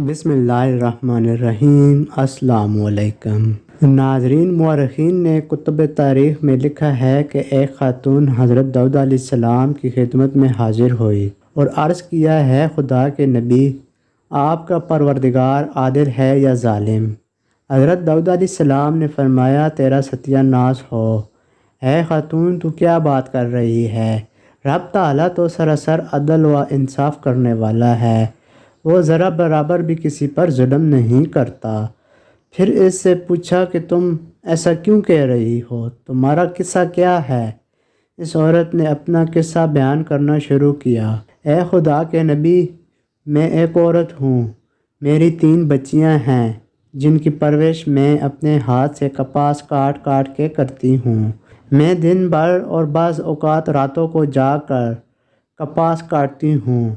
بسم اللہ الرحمن الرحیم۔ السلام علیکم ناظرین، مورخین نے کتب تاریخ میں لکھا ہے کہ ایک خاتون حضرت داؤد علیہ السلام کی خدمت میں حاضر ہوئی اور عرض کیا ہے خدا کے نبی، آپ کا پروردگار عادل ہے یا ظالم؟ حضرت داؤد علیہ السلام نے فرمایا، تیرا ستیہ ناس ہو، اے خاتون تو کیا بات کر رہی ہے؟ رب تعالیٰ تو سراسر عدل و انصاف کرنے والا ہے، وہ ذرا برابر بھی کسی پر ظلم نہیں کرتا۔ پھر اس سے پوچھا کہ تم ایسا کیوں کہہ رہی ہو، تمہارا قصہ کیا ہے؟ اس عورت نے اپنا قصہ بیان کرنا شروع کیا۔ اے خدا کے نبی، میں ایک عورت ہوں، میری 3 بچیاں ہیں جن کی پرورش میں اپنے ہاتھ سے کپاس کاٹ کاٹ کے کرتی ہوں۔ میں دن بھر اور بعض اوقات راتوں کو جاگ کر کپاس کاٹتی ہوں۔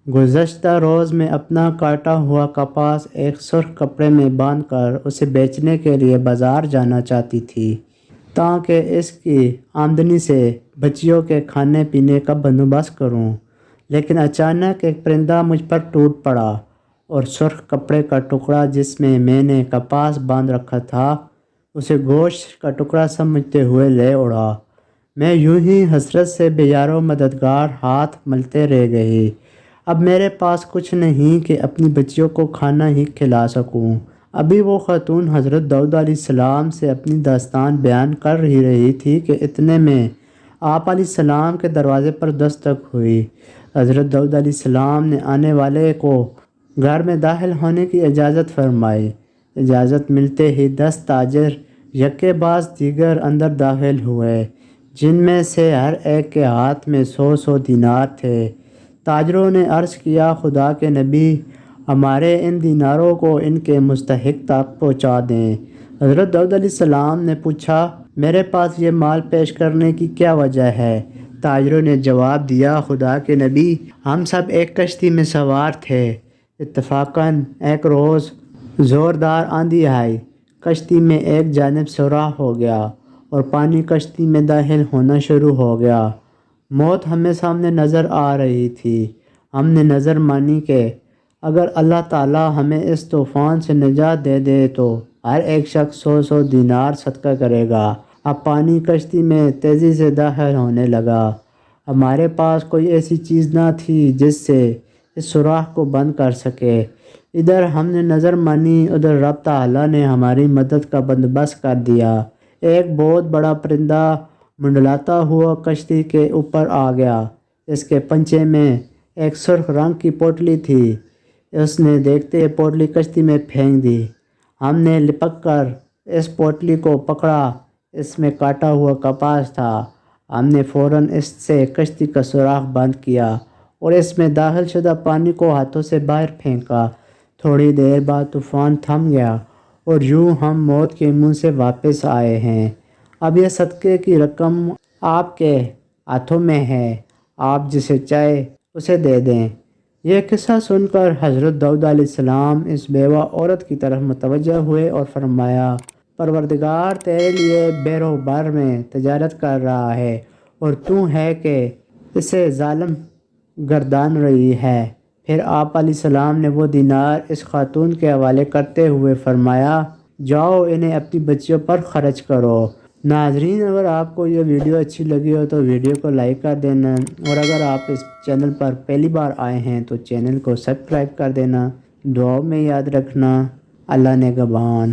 گزشتہ روز میں اپنا کاٹا ہوا کپاس ایک سرخ کپڑے میں باندھ کر اسے بیچنے کے لیے بازار جانا چاہتی تھی تاکہ اس کی آمدنی سے بچیوں کے کھانے پینے کا بندوبست کروں، لیکن اچانک ایک پرندہ مجھ پر ٹوٹ پڑا اور سرخ کپڑے کا ٹکڑا جس میں نے کپاس باندھ رکھا تھا اسے گوشت کا ٹکڑا سمجھتے ہوئے لے اڑا۔ میں یوں ہی حسرت سے بے یار و مددگار ہاتھ ملتے رہ گئی۔ اب میرے پاس کچھ نہیں کہ اپنی بچیوں کو کھانا ہی کھلا سکوں۔ ابھی وہ خاتون حضرت داؤد علیہ السلام سے اپنی داستان بیان کر ہی رہی تھی کہ اتنے میں آپ علیہ السلام کے دروازے پر دستک ہوئی۔ حضرت داؤد علیہ السلام نے آنے والے کو گھر میں داخل ہونے کی اجازت فرمائی۔ اجازت ملتے ہی 10 تاجر یکے بعد دیگر اندر داخل ہوئے، جن میں سے ہر ایک کے ہاتھ میں 100 دینار تھے۔ تاجروں نے عرض کیا، خدا کے نبی، ہمارے ان دیناروں کو ان کے مستحق تک پہنچا دیں۔ حضرت داؤد علیہ السلام نے پوچھا، میرے پاس یہ مال پیش کرنے کی کیا وجہ ہے؟ تاجروں نے جواب دیا، خدا کے نبی، ہم سب ایک کشتی میں سوار تھے، اتفاقاً ایک روز زوردار آندھی آئی، کشتی میں ایک جانب سوراخ ہو گیا اور پانی کشتی میں داخل ہونا شروع ہو گیا۔ موت ہمیں سامنے نظر آ رہی تھی۔ ہم نے نظر مانی کہ اگر اللہ تعالیٰ ہمیں اس طوفان سے نجات دے دے تو ہر ایک شخص 100 دینار صدقہ کرے گا۔ اب پانی کشتی میں تیزی سے داخل ہونے لگا۔ ہمارے پاس کوئی ایسی چیز نہ تھی جس سے اس سوراخ کو بند کر سکے۔ ادھر ہم نے نظر مانی، ادھر رب تعالیٰ نے ہماری مدد کا بندوبست کر دیا۔ ایک بہت بڑا پرندہ منڈلاتا ہوا کشتی کے اوپر آ گیا۔ اس کے پنجے میں ایک سرخ رنگ کی پوٹلی تھی۔ اس نے دیکھتے ہی پوٹلی کشتی میں پھینک دی۔ ہم نے لپک کر اس پوٹلی کو پکڑا، اس میں کاٹا ہوا کپاس تھا۔ ہم نے فوراً اس سے کشتی کا سوراخ بند کیا اور اس میں داخل شدہ پانی کو ہاتھوں سے باہر پھینکا۔ تھوڑی دیر بعد طوفان تھم گیا اور یوں ہم موت کے منہ سے واپس آئے ہیں۔ اب یہ صدقے کی رقم آپ کے ہاتھوں میں ہے، آپ جسے چاہے اسے دے دیں۔ یہ قصہ سن کر حضرت داؤد علیہ السلام اس بیوہ عورت کی طرف متوجہ ہوئے اور فرمایا، پروردگار تیرے لیے بحر و بر میں تجارت کر رہا ہے اور تو ہے کہ اسے ظالم گردان رہی ہے۔ پھر آپ علیہ السلام نے وہ دینار اس خاتون کے حوالے کرتے ہوئے فرمایا، جاؤ انہیں اپنی بچیوں پر خرچ کرو۔ ناظرین، اگر آپ کو یہ ویڈیو اچھی لگی ہو تو ویڈیو کو لائک کر دینا، اور اگر آپ اس چینل پر پہلی بار آئے ہیں تو چینل کو سبسکرائب کر دینا۔ دعاؤں میں یاد رکھنا۔ اللہ نگہبان۔